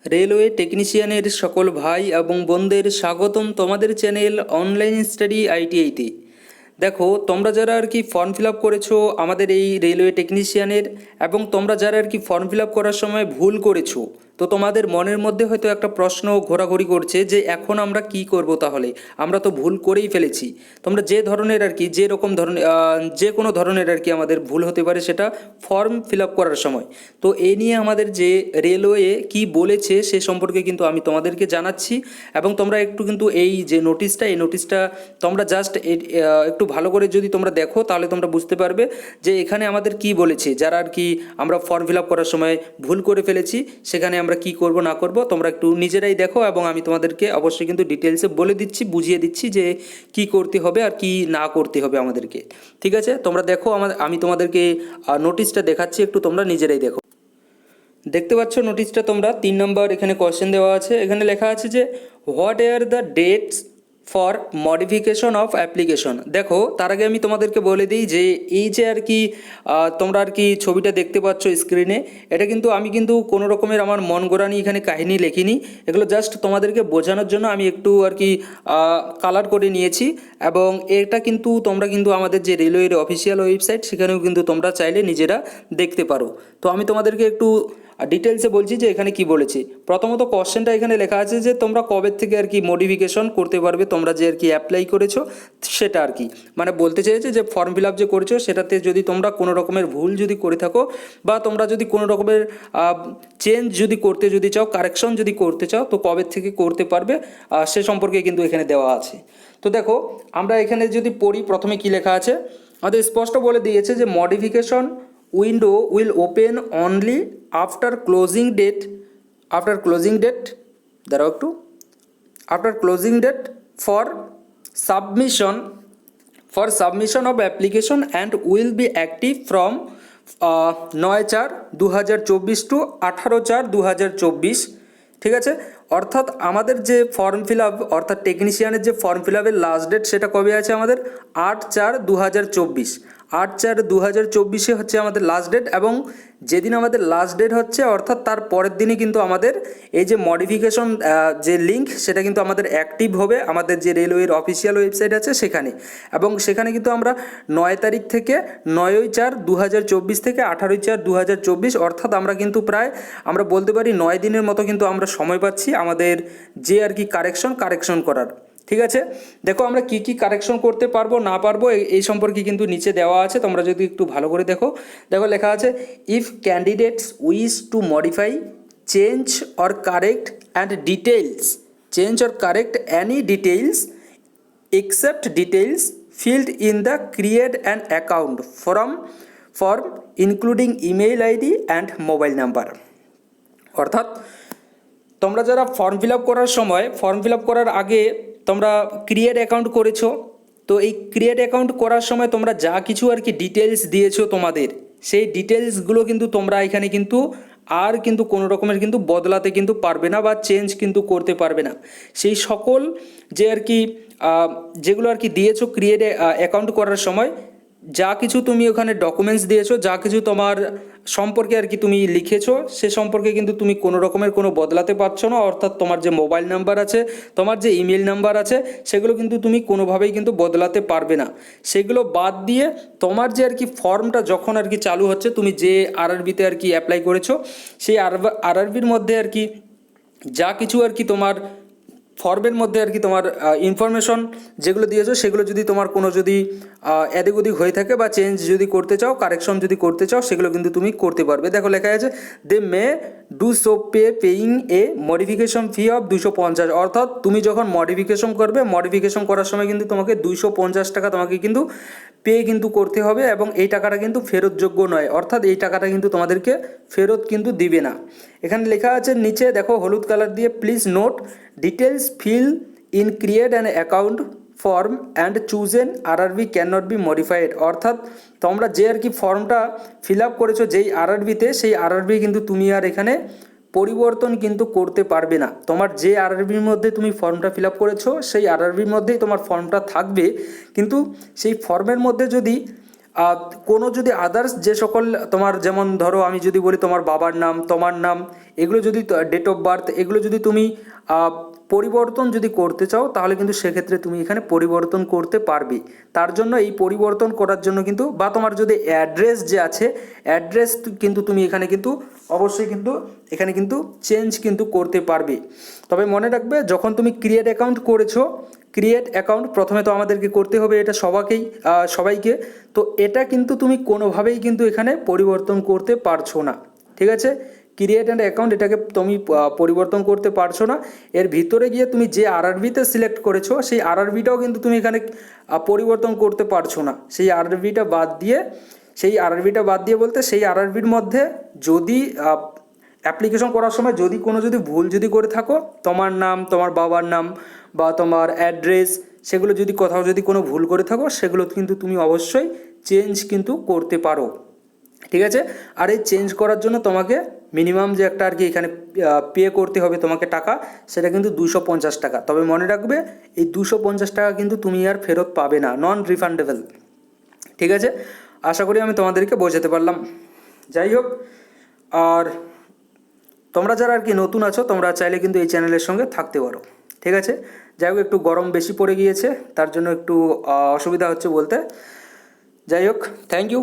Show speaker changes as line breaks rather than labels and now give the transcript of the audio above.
Railway টেকনিশিয়ানের সকল ভাই এবং বোনদের স্বাগতম তোমাদের চ্যানেল অনলাইন স্টাডি আইটিআইতে। দেখো, তোমরা যারা আর কি ফর্ম ফিল আপ করেছো আমাদের এই রেলওয়ে টেকনিশিয়ানের, এবং তোমরা যারা আর কি ফর্ম ফিল আপ করার সময় ভুল করেছো, তো তোমাদের মনের মধ্যে হয়তো একটা প্রশ্ন ঘোরাঘুরি করছে যে এখন আমরা কি করব, তাহলে আমরা তো ভুল করেই ফেলেছি। তোমরা যে ধরনের আর কি যে রকম ধরনের যে কোনো ধরনের আর কি আমাদের ভুল হতে পারে সেটা ফর্ম ফিল আপ করার সময়। তো এই নিয়ে আমাদের যে রেলওয়ে কি বলেছে সে সম্পর্কে কিন্তু আমি তোমাদেরকে জানাচ্ছি, এবং তোমরা একটু কিন্তু এই যে নোটিশটা তোমরা জাস্ট একটু ভালো করে যদি তোমরা দেখো তাহলে তোমরা বুঝতে পারবে যে এখানে আমাদের কি বলেছে। যারা আর কি আমরা ফর্ম ফিল আপ করার সময় ভুল করে ফেলেছি সেখানে আমরা কি করব না করব তোমরা একটু নিজেরাই দেখো, এবং আমি তোমাদেরকে অবশ্যই কিন্তু ডিটেলসে বলে দিচ্ছি, বুঝিয়ে দিচ্ছি যে কি করতে হবে আর কি না করতে হবে আমাদেরকে। ঠিক আছে, তোমরা দেখো, আমি তোমাদেরকে নোটিশটা দেখাচ্ছি, একটু তোমরা নিজেরাই দেখো। দেখতে পাচ্ছ নোটিশটা তোমরা, 3 নম্বর এখানে কোয়েশ্চেন দেওয়া আছে। এখানে লেখা আছে যে what are the dates for modification of application. দেখো, তার আগে আমি তোমাদেরকে বলে দিই যে এই যে আর কি তোমরা আর কি ছবিটা দেখতে পাচ্ছ স্ক্রিনে, এটা কিন্তু আমি কিন্তু কোনো রকমের আমার মন গড়ানি এখানে কাহিনী লেখিনি, এগুলো জাস্ট তোমাদেরকে বোঝানোর জন্য আমি একটু আর কি কালার করে নিয়েছি। এবং এটা কিন্তু তোমরা কিন্তু আমাদের যে রেলওয়ের অফিসিয়াল ওয়েবসাইট সেখানেও কিন্তু তোমরা চাইলে নিজেরা দেখতে পারো। তো আমি তোমাদেরকে একটু ডিটেলসে বলছি যে এখানে কি বলেছি। প্রথমত কোশ্চেনটা এখানে লেখা আছে যে তোমরা কবে থেকে আর কি মডিফিকেশন করতে পারবে, তোমরা যে আর কি অ্যাপ্লাই করেছো সেটা আর কি মানে বলতে চেয়েছে যে ফর্ম ফিল আপ যে করেছো সেটাতে যদি তোমরা কোনো রকমের ভুল যদি করে থাকো, বা তোমরা যদি কোনো রকমের চেঞ্জ যদি করতে যদি চাও, কারেকশন যদি করতে চাও, তো কবে থেকে করতে পারবে সে সম্পর্কে কিন্তু এখানে দেওয়া আছে। তো দেখো, আমরা এখানে যদি পড়ি প্রথমে কি লেখা আছে, আমাদের স্পষ্ট বলে দিয়েছে যে modification window will open only after closing date, দাঁড়াও একটু, after closing date for submission of application and will be active from 9/4/2024 to 18/4/2024। ঠিক আছে, অর্থাৎ আমাদের যে ফর্ম ফিল আপ, অর্থাৎ টেকনিশিয়ানের যে ফর্ম ফিল আপের লাস্ট ডেট সেটা কবে আছে আমাদের 8/4/2024। 8/4/2024 হচ্ছে আমাদের লাস্ট ডেট, এবং যেদিন আমাদের লাস্ট ডেট হচ্ছে অর্থাৎ তার পরের দিনই কিন্তু আমাদের এই যে মডিফিকেশন যে লিঙ্ক সেটা কিন্তু আমাদের অ্যাক্টিভ হবে আমাদের যে রেলওয়ের অফিসিয়াল ওয়েবসাইট আছে সেখানে। এবং সেখানে কিন্তু আমরা 9 তারিখ থেকে 9/4/2024 থেকে 18/4/2024, অর্থাৎ আমরা কিন্তু প্রায় আমরা বলতে পারি 9 দিনের মতো কিন্তু আমরা সময় পাচ্ছি আমাদের যে আর কি কারেকশন করার। ঠিক আছে, দেখো আমরা কি কি কারেকশন করতে পারবো না পারবো এই সম্পর্কে কিন্তু নিচে দেওয়া আছে, তোমরা যদি একটু ভালো করে দেখো। দেখো লেখা আছে if candidates wish to modify, change or correct any details except details filled in the create an account form including email ID and mobile number। অর্থাৎ তোমরা যারা ফর্ম ফিল আপ করার সময়, ফর্ম ফিল আপ করার আগে তোমরা create account করেছো, তো এই ক্রিয়েট অ্যাকাউন্ট করার সময় তোমরা যা কিছু আর কি ডিটেলস দিয়েছো তোমাদের, সেই ডিটেলসগুলো কিন্তু তোমরা এখানে কিন্তু আর কিন্তু কোনো রকমের কিন্তু বদলাতে কিন্তু পারবে না বা চেঞ্জ কিন্তু করতে পারবে না। সেই সকল যে আর কি যেগুলো আর কি দিয়েছো ক্রিয়েট অ্যাকাউন্ট করার সময়, যা কিছু তুমি ওখানে ডকুমেন্টস দিয়েছো, যা কিছু তোমার সম্পর্কে আর কি তুমি লিখেছো, সে সম্পর্কে কিন্তু তুমি কোনো রকমের কোনো বদলাতে পারছো না। অর্থাৎ তোমার যে মোবাইল নাম্বার আছে, তোমার যে ইমেল নাম্বার আছে, সেগুলো কিন্তু তুমি কোনোভাবেই কিন্তু বদলাতে পারবে না। সেগুলো বাদ দিয়ে তোমার যে আর কি ফর্মটা যখন আর কি চালু হচ্ছে, তুমি যে আরআরবিতে আর কি অ্যাপ্লাই করেছো, সেই আরআরবির মধ্যে আর কি যা কিছু আর কি তোমার ফর্মের মধ্যে আর কি তোমার ইনফরমেশন যেগুলো দিয়েছো, সেগুলো যদি তোমার কোনো যদি এদিক ওদিক হয়ে থাকে বা চেঞ্জ যদি করতে চাও, কারেকশন যদি করতে চাও, সেগুলো কিন্তু তুমি করতে পারবে। দেখো লেখা আছে they may do so paying a modification fee of 250। অর্থাৎ তুমি যখন মডিফিকেশন করবে, মডিফিকেশন করার সময় কিন্তু তোমাকে 250 টাকা তোমাকে কিন্তু পে কিন্তু করতে হবে, এবং এই টাকাটা কিন্তু ফেরতযোগ্য নয়, অর্থাৎ এই টাকাটা কিন্তু তোমাদেরকে ফেরত কিন্তু দিবে না। এখানে লেখা আছে নিচে দেখো হলুদ কালার দিয়ে, please note details fill in create an account form and choose N RRB can not be modified. অর্থাৎ তোমরা যে আর কি ফর্মটা ফিল আপ করেছো যেই আরআরবিতে, সেই আরআরবি কিন্তু তুমি আর এখানে পরিবর্তন কিন্তু করতে পারবে না। তোমার যে আরআরবির মধ্যে তুমি ফর্মটা ফিল আপ করেছো সেই আরআরবির মধ্যেই তোমার ফর্মটা থাকবে, কিন্তু সেই ফর্মের মধ্যে যদি আর কোনো যদি আদার্স যে সকল তোমার, যেমন ধরো আমি যদি বলি তোমার বাবার নাম, তোমার নাম, এগুলো যদি ডেট অফ বার্থ, এগুলো যদি তুমি পরিবর্তন যদি করতে চাও তাহলে কিন্তু সেক্ষেত্রে তুমি এখানে পরিবর্তন করতে পারবে। তার জন্য এই পরিবর্তন করার জন্য কিন্তু, বা তোমার যদি অ্যাড্রেস যে আছে, অ্যাড্রেস কিন্তু তুমি এখানে কিন্তু অবশ্যই কিন্তু এখানে কিন্তু চেঞ্জ কিন্তু করতে পারবে। তবে মনে রাখবে, যখন তুমি ক্রিয়েট অ্যাকাউন্ট করেছো, ক্রিয়েট অ্যাকাউন্ট প্রথমে তো আমাদেরকে করতে হবে, এটা সবাইকে। তো এটা কিন্তু তুমি কোনোভাবেই কিন্তু এখানে পরিবর্তন করতে পারছো না, ঠিক আছে? ক্রিয়েট অ্যান্ড অ্যাকাউন্ট, এটাকে তুমি পরিবর্তন করতে পারছো না। এর ভিতরে গিয়ে তুমি যে আরআরবিতে সিলেক্ট করেছো সেই আরআরবিটাও কিন্তু তুমি এখানে পরিবর্তন করতে পারছো না। সেই আরআরবিটা বাদ দিয়ে বলতে সেই আরআরবির মধ্যে যদি অ্যাপ্লিকেশন করার সময় যদি ভুল করে থাকো, তোমার নাম, তোমার বাবার নাম বা তোমার অ্যাড্রেস, সেগুলো যদি কোথাও যদি কোনো ভুল করে থাকো, সেগুলো কিন্তু তুমি অবশ্যই চেঞ্জ কিন্তু করতে পারো, ঠিক আছে? আর এই চেঞ্জ করার জন্য তোমাকে মিনিমাম যে একটা আর কি এখানে পে করতে হবে তোমাকে টাকা, সেটা কিন্তু 250 টাকা। তবে মনে রাখবে, এই 250 টাকা কিন্তু তুমি আর ফেরত পাবে না, নন রিফান্ডেবল, ঠিক আছে? আশা করি আমি তোমাদেরকে বোঝাতে পারলাম। যাই হোক, আর তোমরা যারা আর কি নতুন আছো, তোমরা চাইলে কিন্তু এই চ্যানেলের সঙ্গে থাকতে পারো, ঠিক আছে? যাই হোক, একটু গরম বেশি পড়ে গিয়েছে, তার জন্য একটু অসুবিধা হচ্ছে বলতে। যাই হোক, থ্যাংক ইউ।